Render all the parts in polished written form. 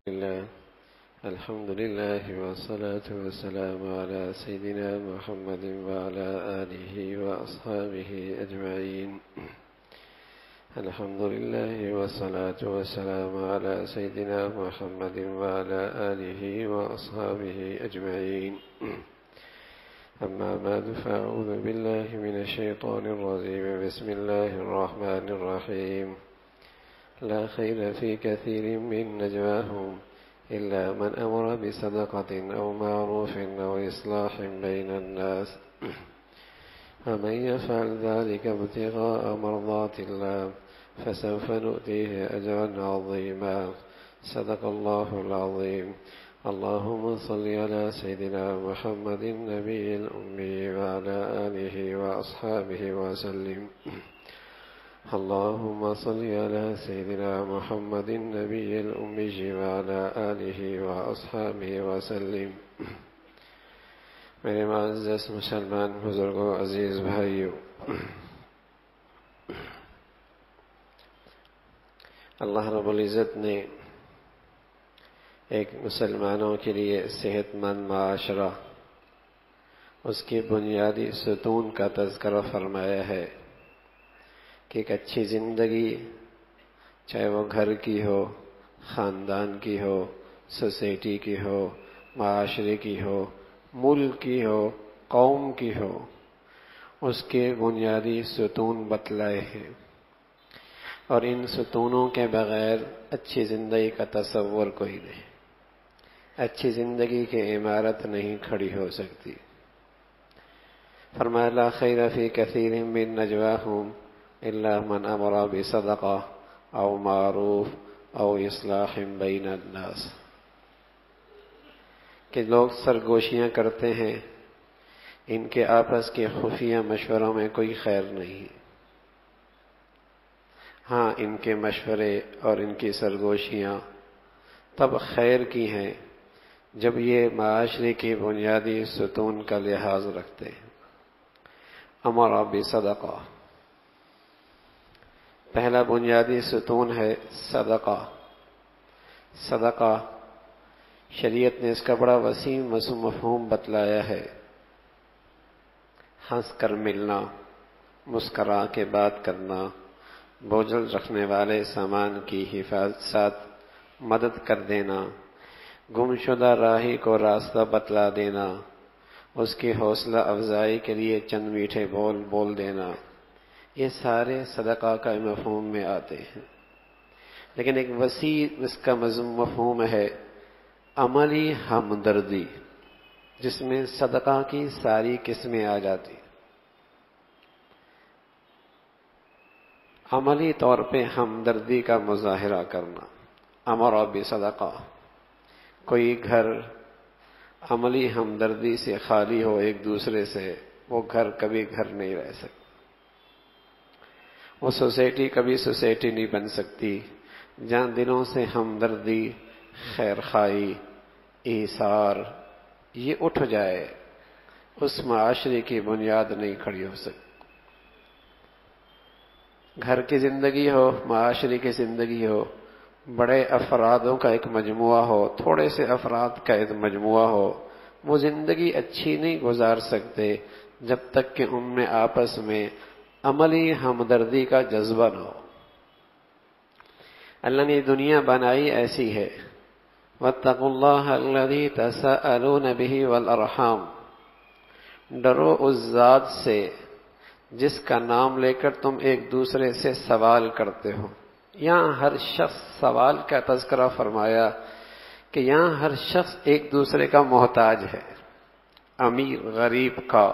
الله الحمد لله والصلاة والسلام على سيدنا محمد وعلى آله وأصحابه أجمعين. الحمد لله والصلاة والسلام على سيدنا محمد وعلى آله وأصحابه أجمعين. أما بعد فأعوذ بالله من الشيطان الرجيم. بسم الله الرحمن الرحيم. لا خير في كثير من نجواهم إلا من أمر بصدقة أو معروف أو إصلاح بين الناس ومن يفعل ذلك ابتغاء مرضات الله فسوف نؤتيه أجرا عظيما. صدق الله العظيم. اللهم صل على سيدنا محمد النبي الأمي وعلى آله وأصحابه وسلم. اللهم صل على سيدنا محمد النبي الأمي وعلى آله وأصحابه وسلم. میرے معزز مسلمان بزرگوں، عزیز بھائیوں، اللہ رب العزت نے ایک مسلمانوں کے لیے صحت مند معاشرہ، اس کی بنیادی ستون کا تذکرہ فرمایا ہے کہ ایک اچھی زندگی، چاہے وہ گھر کی ہو، خاندان کی ہو، سوسائٹی کی ہو، معاشرے کی ہو، ملک کی ہو، قوم کی ہو، اس کے بنیادی ستون بتلائے ہیں، اور ان ستونوں کے بغیر اچھی زندگی کا تصور کوئی نہیں، اچھی زندگی کی عمارت نہیں کھڑی ہو سکتی۔ فرمایا لا خیر فی کثیر من نجواہم الا من امر بصدقہ او معروف او اصلاح بین الناس، کہ لوگ سرگوشیاں کرتے ہیں، ان کے آپس کے خفیہ مشوروں میں کوئی خیر نہیں۔ ہاں، ان کے مشورے اور ان کی سرگوشیاں تب خیر کی ہیں جب یہ معاشرے کی بنیادی ستون کا لحاظ رکھتے ہیں۔ امر بصدقہ، پہلا بنیادی ستون ہے صدقہ۔ صدقہ شریعت نے اس کا بڑا وسیع مفہوم بتلایا ہے۔ ہنس کر ملنا، مسکرا کے بات کرنا، بوجھل رکھنے والے سامان کی حفاظت، مدد کر دینا، گمشدہ راہی کو راستہ بتلا دینا، اس کی حوصلہ افزائی کے لیے چند میٹھے بول دینا، یہ سارے صدقہ کا مفہوم میں آتے ہیں۔ لیکن ایک وسیع اس کا مفہوم ہے عملی ہمدردی، جس میں صدقہ کی ساری قسمیں آ جاتی۔ عملی طور پہ ہمدردی کا مظاہرہ کرنا، امر بصدقہ۔ کوئی گھر عملی ہمدردی سے خالی ہو ایک دوسرے سے، وہ گھر کبھی گھر نہیں رہ سکتا، وہ سوسائٹی کبھی سوسائٹی نہیں بن سکتی جہاں دلوں سے ہمدردی، خیرخواہی، ایثار یہ اٹھ جائے، اس معاشرے کی بنیاد نہیں کھڑی ہو سکتی۔ گھر کی زندگی ہو، معاشرے کی زندگی ہو، بڑے افرادوں کا ایک مجموعہ ہو، تھوڑے سے افراد کا ایک مجموعہ ہو، وہ زندگی اچھی نہیں گزار سکتے جب تک کہ ان میں آپس میں عملی ہمدردی کا جذبہ نہ ہو۔ اللہ نے دنیا بنائی ایسی ہے، وَاتَّقُوا اللَّهَ الَّذِي تَسَاءَلُونَ بِهِ وَالْأَرْحَامَ، ڈرو اس ذات سے جس کا نام لے کر تم ایک دوسرے سے سوال کرتے ہو۔ یہاں ہر شخص سوال کا تذکرہ فرمایا کہ یہاں ہر شخص ایک دوسرے کا محتاج ہے، امیر غریب کا،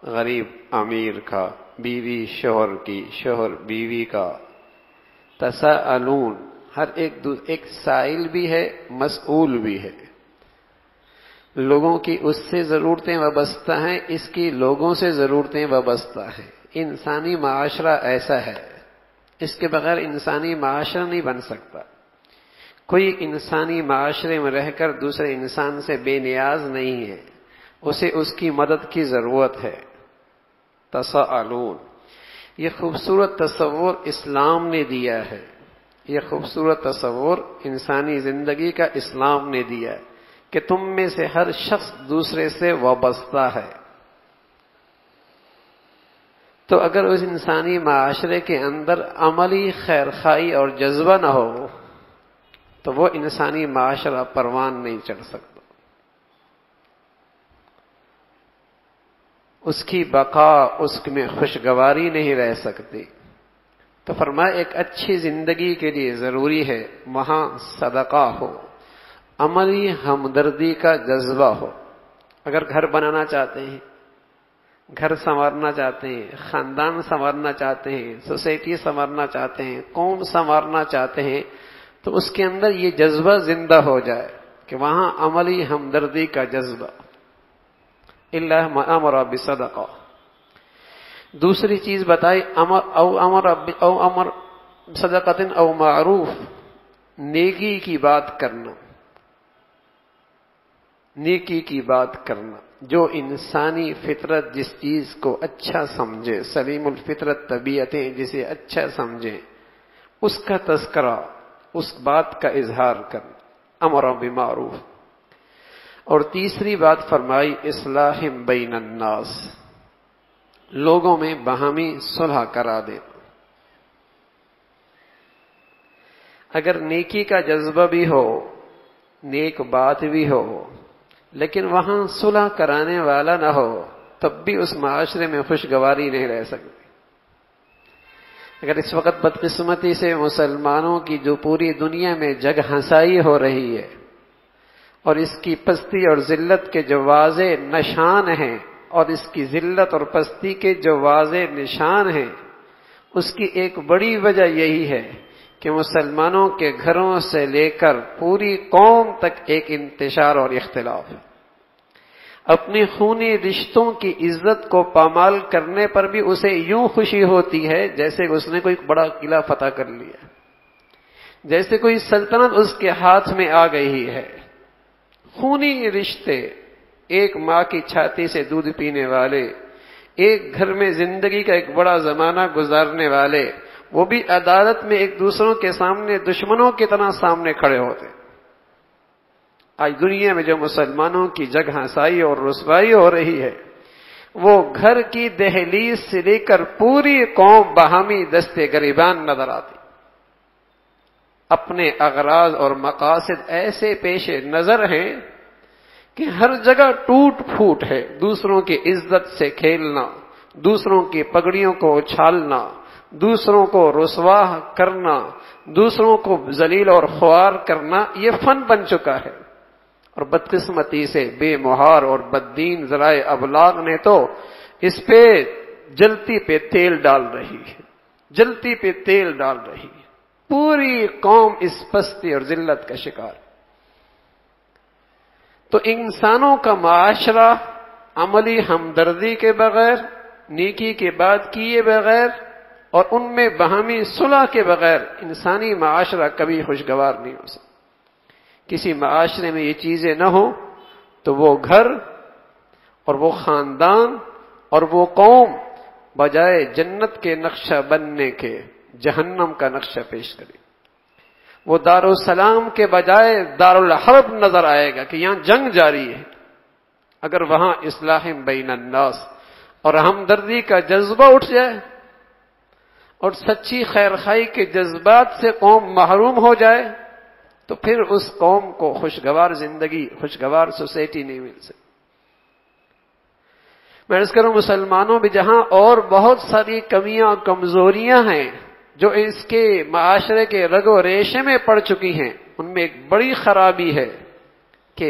غریب امیر کا، بیوی شوہر کی، شوہر بیوی کا۔ تساءلون، ہر ایک سائل بھی ہے، مسئول بھی ہے۔ لوگوں کی اس سے ضرورتیں وابستہ ہیں، اس کی لوگوں سے ضرورتیں وابستہ ہیں۔ انسانی معاشرہ ایسا ہے، اس کے بغیر انسانی معاشرہ نہیں بن سکتا۔ کوئی انسانی معاشرے میں رہ کر دوسرے انسان سے بے نیاز نہیں ہے، اسے اس کی مدد کی ضرورت ہے۔ تساءلون، یہ خوبصورت تصور اسلام نے دیا ہے۔ یہ خوبصورت تصور انسانی زندگی کا اسلام نے دیا ہے کہ تم میں سے ہر شخص دوسرے سے وابستہ ہے. تو اگر اس انسانی معاشرے کے اندر عملی خیرخواہی اور جذبہ نہ ہو تو وہ انسانی معاشرہ پروان نہیں چڑھ سکتا. اس کی بقا، اس میں خوشگواری نہیں رہ سکتی. تو فرمایا ایک اچھی زندگی کے لیے ضروری ہے وہاں صدقہ ہو، عملی ہمدردی کا جذبہ ہو. اگر گھر بنانا چاہتے ہیں، گھر سنوارنا چاہتے ہیں، خاندان سنوارنا چاہتے ہیں، سوسائٹی سنوارنا چاہتے ہیں، قوم سنوارنا چاہتے ہیں، تو اس کے اندر یہ جذبہ زندہ ہو جائے کہ وہاں عملی ہمدردی کا جذبہ. اللہ ما امر بصدقہ. دوسری چیز بتائی امر صدقۃ او معروف، نیکی کی بات کرنا. نیکی کی بات کرنا جو انسانی فطرت جس چیز کو اچھا سمجھے، سلیم الفطرت طبیعتیں جسے اچھا سمجھیں، اس کا تذکرہ، اس بات کا اظہار کرنا، امر بالمعروف. اور تیسری بات فرمائی اصلاح بین الناس، لوگوں میں باہمی صلح کرا دینا. اگر نیکی کا جذبہ بھی ہو، نیک بات بھی ہو، لیکن وہاں صلح کرانے والا نہ ہو تب بھی اس معاشرے میں خوشگواری نہیں رہ سکتی. اگر اس وقت بدقسمتی سے مسلمانوں کی جو پوری دنیا میں جگ ہنسائی ہو رہی ہے اور اس کی پستی اور ذلت کے جو واضح نشان ہیں، اور اس کی ذلت اور پستی کے جو واضح نشان ہیں، اس کی ایک بڑی وجہ یہی ہے کہ مسلمانوں کے گھروں سے لے کر پوری قوم تک ایک انتشار اور اختلاف ہے. اپنی خونی رشتوں کی عزت کو پامال کرنے پر بھی اسے یوں خوشی ہوتی ہے جیسے اس نے کوئی بڑا قلعہ فتح کر لیا، جیسے کوئی سلطنت اس کے ہاتھ میں آ گئی ہے. خونی رشتے، ایک ماں کی چھاتی سے دودھ پینے والے، ایک گھر میں زندگی کا ایک بڑا زمانہ گزارنے والے، وہ بھی عدالت میں ایک دوسروں کے سامنے دشمنوں کی طرح سامنے کھڑے ہوتے. آج دنیا میں جو مسلمانوں کی جگ ہنسائی اور رسوائی ہو رہی ہے، وہ گھر کی دہلیز سے لے کر پوری قوم باہمی دستے گریبان نظر آتی. اپنے اغراض اور مقاصد ایسے پیش نظر ہیں کہ ہر جگہ ٹوٹ پھوٹ ہے. دوسروں کی عزت سے کھیلنا، دوسروں کی پگڑیوں کو اچھالنا، دوسروں کو رسوا کرنا، دوسروں کو ذلیل اور خوار کرنا، یہ فن بن چکا ہے. اور بدقسمتی سے بے مہار اور بددین ذرائع ابلاغ نے تو اس پہ جلتی پہ تیل ڈال رہی ہے، جلتی پہ تیل ڈال رہی ہے. پوری قوم اس پستی اور ذلت کا شکار. تو انسانوں کا معاشرہ عملی ہمدردی کے بغیر، نیکی کے بات کیے بغیر اور ان میں باہمی صلح کے بغیر انسانی معاشرہ کبھی خوشگوار نہیں ہو سکتا. کسی معاشرے میں یہ چیزیں نہ ہوں تو وہ گھر اور وہ خاندان اور وہ قوم بجائے جنت کے نقشہ بننے کے جہنم کا نقشہ پیش کرے. وہ دارالسلام کے بجائے دارالحرب نظر آئے گا کہ یہاں جنگ جاری ہے. اگر وہاں اصلاح بین الناس اور ہمدردی کا جذبہ اٹھ جائے اور سچی خیرخواہی کے جذبات سے قوم محروم ہو جائے تو پھر اس قوم کو خوشگوار زندگی، خوشگوار سوسائٹی نہیں مل سکتی. میں عرض کروں مسلمانوں بھی جہاں اور بہت ساری کمیاں کمزوریاں ہیں جو اس کے معاشرے کے رگ و ریشے میں پڑ چکی ہیں، ان میں ایک بڑی خرابی ہے کہ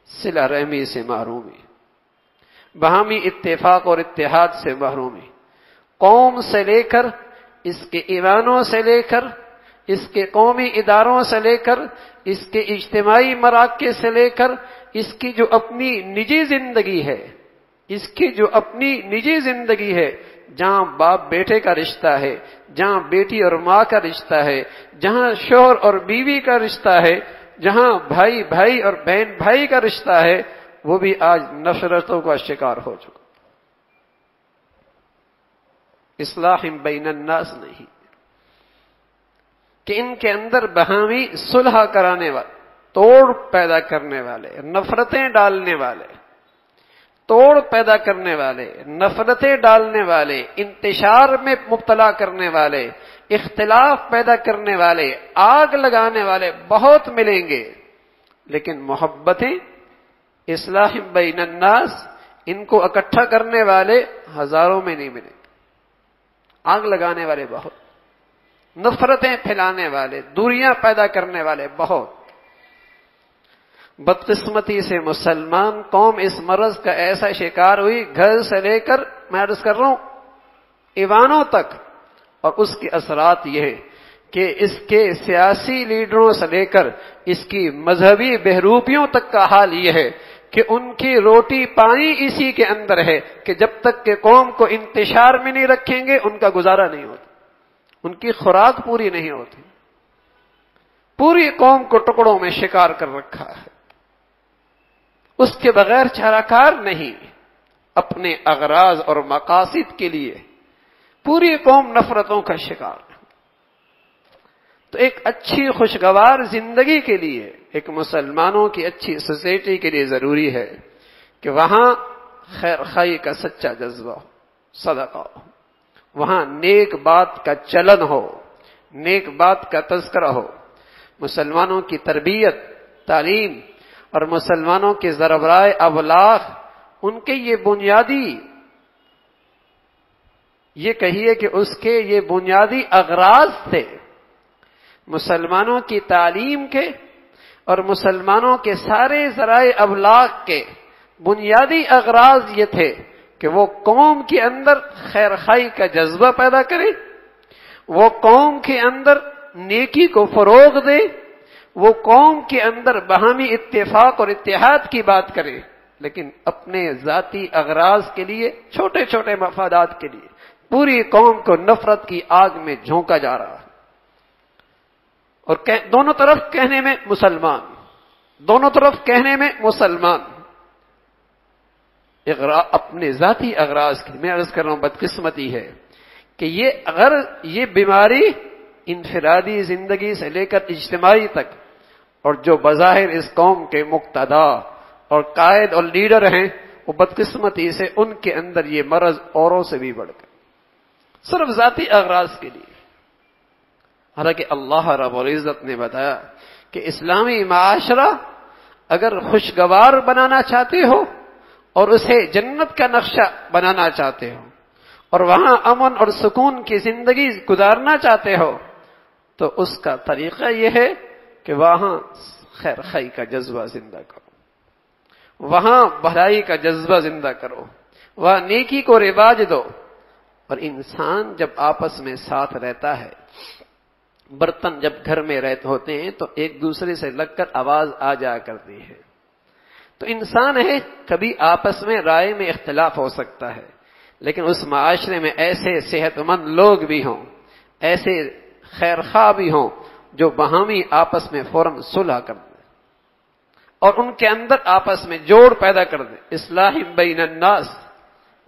صلہ رحمی سے محرومی، باہمی اتفاق اور اتحاد سے محرومی. قوم سے لے کر، اس کے ایوانوں سے لے کر، اس کے قومی اداروں سے لے کر، اس کے اجتماعی مراکز سے لے کر، اس کی جو اپنی نجی زندگی ہے، اس کی جو اپنی نجی زندگی ہے، جہاں باپ بیٹے کا رشتہ ہے، جہاں بیٹی اور ماں کا رشتہ ہے، جہاں شوہر اور بیوی کا رشتہ ہے، جہاں بھائی بھائی اور بہن بھائی کا رشتہ ہے، وہ بھی آج نفرتوں کا شکار ہو چکا. اصلاح بین الناس نہیں. کہ ان کے اندر باہمی صلح کرانے والے، توڑ پیدا کرنے والے، نفرتیں ڈالنے والے، توڑ پیدا کرنے والے، نفرتیں ڈالنے والے، انتشار میں مبتلا کرنے والے، اختلاف پیدا کرنے والے، آگ لگانے والے بہت ملیں گے، لیکن محبتیں، اصلاح بین الناس، ان کو اکٹھا کرنے والے ہزاروں میں نہیں ملیں گے۔ آگ لگانے والے بہت، نفرتیں پھیلانے والے، دوریاں پیدا کرنے والے بہت۔ بدقسمتی سے مسلمان قوم اس مرض کا ایسا شکار ہوئی، گھر سے لے کر میں عرض کر رہا ہوں ایوانوں تک، اور اس کے اثرات یہ ہے کہ اس کے سیاسی لیڈروں سے لے کر اس کی مذہبی بہروپیوں تک کا حال یہ ہے کہ ان کی روٹی پانی اسی کے اندر ہے کہ جب تک کہ قوم کو انتشار میں نہیں رکھیں گے ان کا گزارا نہیں ہوتا، ان کی خوراک پوری نہیں ہوتی، پوری قوم کو ٹکڑوں میں شکار کر رکھا ہے، اس کے بغیر چارہ کار نہیں، اپنے اغراض اور مقاصد کے لیے پوری قوم نفرتوں کا شکار۔ تو ایک اچھی خوشگوار زندگی کے لیے، ایک مسلمانوں کی اچھی سوسائٹی کے لیے ضروری ہے کہ وہاں خیر خائی کا سچا جذبہ ہو، صدقہ ہو، وہاں نیک بات کا چلن ہو، نیک بات کا تذکرہ ہو، مسلمانوں کی تربیت، تعلیم اور مسلمانوں کے سربراہ ابلاغ، ان کے یہ بنیادی، یہ کہیے کہ اس کے یہ بنیادی اغراض تھے، مسلمانوں کی تعلیم کے اور مسلمانوں کے سارے ذرائع ابلاغ کے بنیادی اغراض یہ تھے کہ وہ قوم کے اندر خیر خائی کا جذبہ پیدا کرے، وہ قوم کے اندر نیکی کو فروغ دے، وہ قوم کے اندر باہمی اتفاق اور اتحاد کی بات کرے، لیکن اپنے ذاتی اغراض کے لیے، چھوٹے چھوٹے مفادات کے لیے پوری قوم کو نفرت کی آگ میں جھونکا جا رہا ہے۔ اور دونوں طرف کہنے میں مسلمان، دونوں طرف کہنے میں مسلمان، اپنے ذاتی اغراض کی، میں عرض کر رہا ہوں بدقسمتی ہے کہ یہ بیماری انفرادی زندگی سے لے کر اجتماعی تک، اور جو بظاہر اس قوم کے مقتدا اور قائد اور لیڈر ہیں وہ بدقسمتی سے ان کے اندر یہ مرض اوروں سے بھی بڑھ کر صرف ذاتی اغراض کے لیے۔ حالانکہ اللہ رب العزت نے بتایا کہ اسلامی معاشرہ اگر خوشگوار بنانا چاہتے ہو اور اسے جنت کا نقشہ بنانا چاہتے ہو اور وہاں امن اور سکون کی زندگی گزارنا چاہتے ہو تو اس کا طریقہ یہ ہے کہ وہاں خیر خائی کا جذبہ زندہ کرو، وہاں بھلائی کا جذبہ زندہ کرو، وہاں نیکی کو رواج دو۔ اور انسان جب آپس میں ساتھ رہتا ہے، برتن جب گھر میں رہتے ہوتے ہیں تو ایک دوسرے سے لگ کر آواز آ جا کرتی ہے، تو انسان ہے کبھی آپس میں رائے میں اختلاف ہو سکتا ہے، لیکن اس معاشرے میں ایسے صحت مند لوگ بھی ہوں، ایسے خیر خواہ بھی ہوں جو باہمی آپس میں فوراً صلح کر دیں اور ان کے اندر آپس میں جوڑ پیدا کر دیں، اصلاح بین الناس،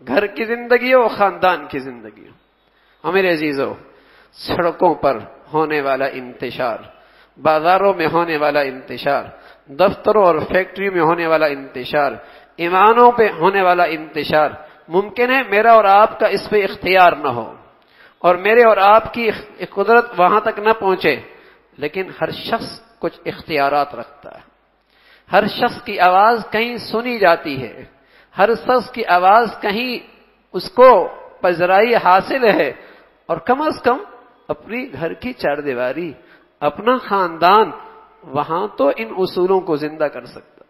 گھر کی زندگی ہو، خاندان کی زندگی ہو۔ میرے عزیزو، سڑکوں پر ہونے والا انتشار، بازاروں میں ہونے والا انتشار، دفتروں اور فیکٹری میں ہونے والا انتشار، ایوانوں پہ ہونے والا انتشار، ممکن ہے میرا اور آپ کا اس پہ اختیار نہ ہو اور میرے اور آپ کی قدرت وہاں تک نہ پہنچے، لیکن ہر شخص کچھ اختیارات رکھتا ہے، ہر شخص کی آواز کہیں سنی جاتی ہے، ہر شخص کی آواز کہیں اس کو پذیرائی حاصل ہے، اور کم از کم اپنی گھر کی چار دیواری، اپنا خاندان، وہاں تو ان اصولوں کو زندہ کر سکتا،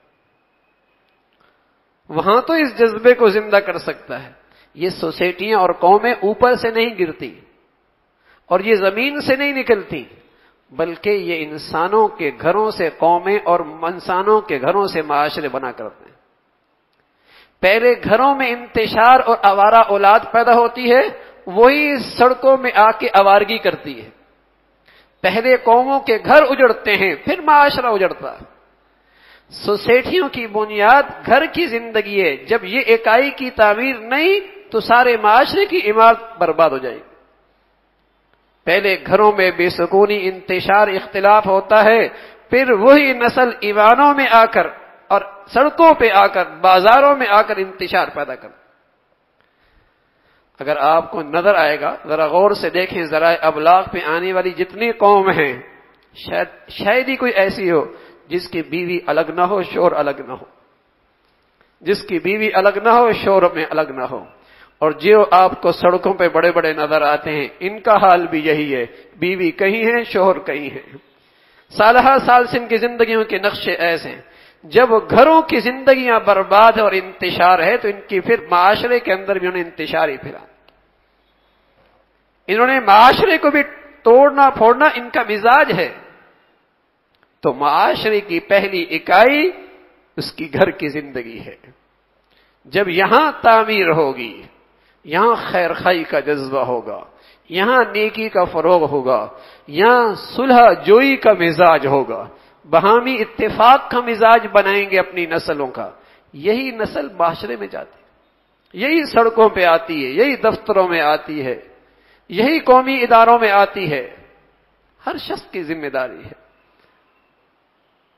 وہاں تو اس جذبے کو زندہ کر سکتا ہے۔ یہ سوسائٹیاں اور قومیں اوپر سے نہیں گرتی اور یہ زمین سے نہیں نکلتی، بلکہ یہ انسانوں کے گھروں سے قومیں اور انسانوں کے گھروں سے معاشرے بنا کرتے ہیں۔ پہلے گھروں میں انتشار اور آوارہ اولاد پیدا ہوتی ہے، وہی سڑکوں میں آ کے آوارگی کرتی ہے۔ پہلے قوموں کے گھر اجڑتے ہیں، پھر معاشرہ اجڑتا ہے۔ سوسائٹیوں کی بنیاد گھر کی زندگی ہے، جب یہ اکائی کی تعمیر نہیں تو سارے معاشرے کی عمارت برباد ہو جائے گی۔ پہلے گھروں میں بے سکونی، انتشار، اختلاف ہوتا ہے، پھر وہی نسل ایوانوں میں آ کر اور سڑکوں پہ آ کر، بازاروں میں آ کر انتشار پیدا کرتا۔ اگر آپ کو نظر آئے گا، ذرا غور سے دیکھیں، ذرائع ابلاغ پہ آنے والی جتنی قوم ہیں، شاید ہی کوئی ایسی ہو جس کی بیوی الگ نہ ہو، شور الگ نہ ہو، جس کی بیوی الگ نہ ہو، شور میں الگ نہ ہو۔ اور جو آپ کو سڑکوں پہ بڑے بڑے نظر آتے ہیں، ان کا حال بھی یہی ہے، بیوی کہیں ہے، شوہر کہیں ہے۔ سالہ سال سے ان کی زندگیوں کے نقشے ایسے ہیں۔ جب گھروں کی زندگیاں برباد اور انتشار ہے تو ان کی پھر معاشرے کے اندر بھی انہیں انتشار ہی پھیلا۔ انہوں نے معاشرے کو بھی توڑنا پھوڑنا ان کا مزاج ہے۔ تو معاشرے کی پہلی اکائی اس کی گھر کی زندگی ہے۔ جب یہاں تعمیر ہوگی، یہاں خیر خائی کا جذبہ ہوگا، یہاں نیکی کا فروغ ہوگا، یہاں صلح جوئی کا مزاج ہوگا، باہمی اتفاق کا مزاج بنائیں گے اپنی نسلوں کا، یہی نسل معاشرے میں جاتی ہے، یہی سڑکوں پہ آتی ہے، یہی دفتروں میں آتی ہے، یہی قومی اداروں میں آتی ہے۔ ہر شخص کی ذمہ داری ہے۔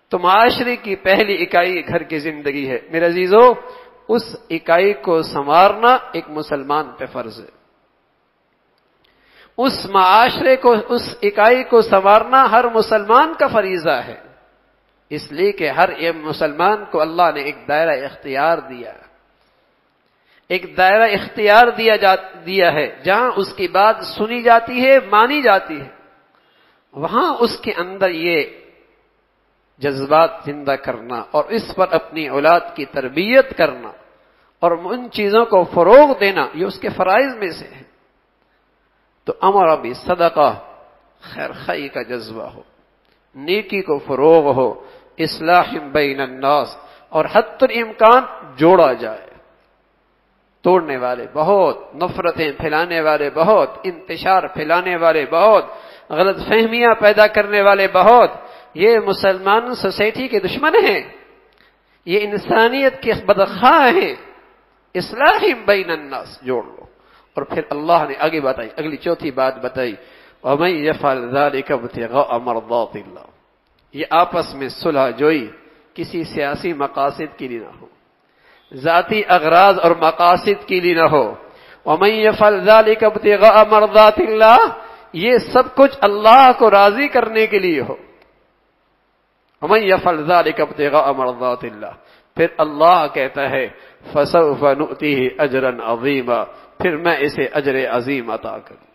تو معاشرے کی پہلی اکائی گھر کی زندگی ہے۔ میرے عزیزو، اس اکائی کو سنوارنا ایک مسلمان پہ فرض ہے۔ اس معاشرے کو، اس اکائی کو سنوارنا ہر مسلمان کا فریضہ ہے، اس لیے کہ ہر ایک مسلمان کو اللہ نے ایک دائرہ اختیار دیا، ایک دائرہ اختیار دیا ہے، جہاں اس کی بات سنی جاتی ہے، مانی جاتی ہے، وہاں اس کے اندر یہ جذبات زندہ کرنا اور اس پر اپنی اولاد کی تربیت کرنا اور ان چیزوں کو فروغ دینا، یہ اس کے فرائض میں سے ہے۔ تو امر بالصدقہ، خیر خائی کا جذبہ ہو، نیکی کو فروغ ہو، اصلاح بین الناس، اور حتی الامکان جوڑا جائے۔ توڑنے والے بہت، نفرتیں پھیلانے والے بہت، انتشار پھیلانے والے بہت، غلط فہمیاں پیدا کرنے والے بہت، یہ مسلمان سوسائٹی کے دشمن ہیں، یہ انسانیت کے بدخواہ ہیں۔ اصلاح بین الناس جوڑ لو۔ اور پھر اللہ نے آگے بتائی، اگلی چوتھی بات بتائی، وَمَن يَفْعَلْ ذَلِكَ ابْتِغَاءَ مَرْضَاتِ اللَّهِ، یہ آپس میں صلح جوئی کسی سیاسی مقاصد کے لیے نہ ہو، ذاتی اغراض اور مقاصد کے لیے نہ ہو۔ وَمَن يَفْعَلْ ذَلِكَ ابْتِغَاءَ مَرْضَاتِ اللَّهِ، یہ سب کچھ اللہ کو راضی کرنے کے لیے ہو۔ وَمَن يَفْعَلْ ذَلِكَ ابْتِغَاءَ مَرْضَاتِ اللَّهِ، پھر اللہ کہتا ہے فَسَوْفَ نُؤْتِيهِ أَجْرًا عَظِيمًا، پھر میں اسے اجر عظیم عطا کروں۔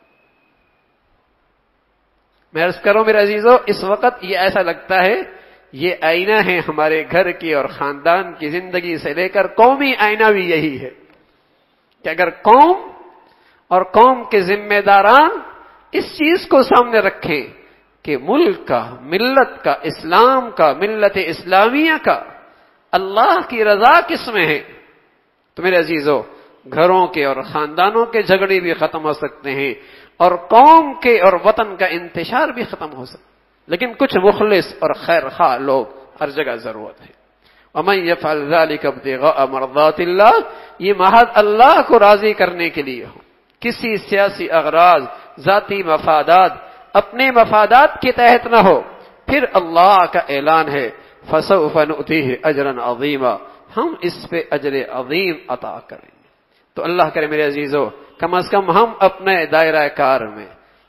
میں عرض کروں میرے عزیزو، اس وقت یہ ایسا لگتا ہے یہ آئینہ ہے ہمارے گھر کی اور خاندان کی زندگی سے لے کر قومی آئینہ بھی یہی ہے کہ اگر قوم اور قوم کے ذمہ داران اس چیز کو سامنے رکھیں کہ ملک کا، ملت کا، اسلام کا، ملت اسلامیہ کا اللہ کی رضا کس میں ہے، تو میرے عزیزو گھروں کے اور خاندانوں کے جھگڑے بھی ختم ہو سکتے ہیں اور قوم کے اور وطن کا انتشار بھی ختم ہو سکتا ہے۔ لیکن کچھ مخلص اور خیر خواہ لوگ ہر جگہ ضرورت ہے۔ وَمَن يَفْعَلْ ذَلِكَ ابْتِغَاءَ مَرْضَاتِ اللَّهِ، یہ محض اللہ کو راضی کرنے کے لیے ہو، کسی سیاسی اغراض، ذاتی مفادات، اپنے مفادات کے تحت نہ ہو۔ پھر اللہ کا اعلان ہے فَسَوْفَ نُؤْتِيهِ أَجْرًا عَظِيمًا، ہم اس پہ اجر عظیم عطا کریں گے۔ تو اللہ کرے میرے عزیزو، کم از کم ہم اپنے دائرہ کار میں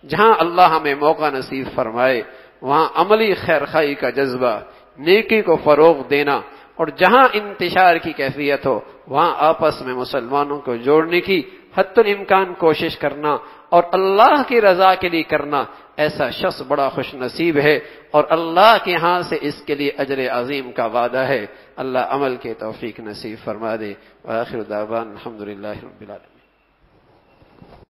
جہاں اللہ ہمیں موقع نصیب فرمائے وہاں عملی خیر خائی کا جذبہ، نیکی کو فروغ دینا، اور جہاں انتشار کی کیفیت ہو وہاں آپس میں مسلمانوں کو جوڑنے کی حتی الامکان کوشش کرنا اور اللہ کی رضا کے لیے کرنا، ایسا شخص بڑا خوش نصیب ہے اور اللہ کے ہاں سے اس کے لیے اجر عظیم کا وعدہ ہے۔ اللہ عمل کے توفیق نصیب فرما دے۔ وآخر دعوانا الحمدللہ رب العالمین۔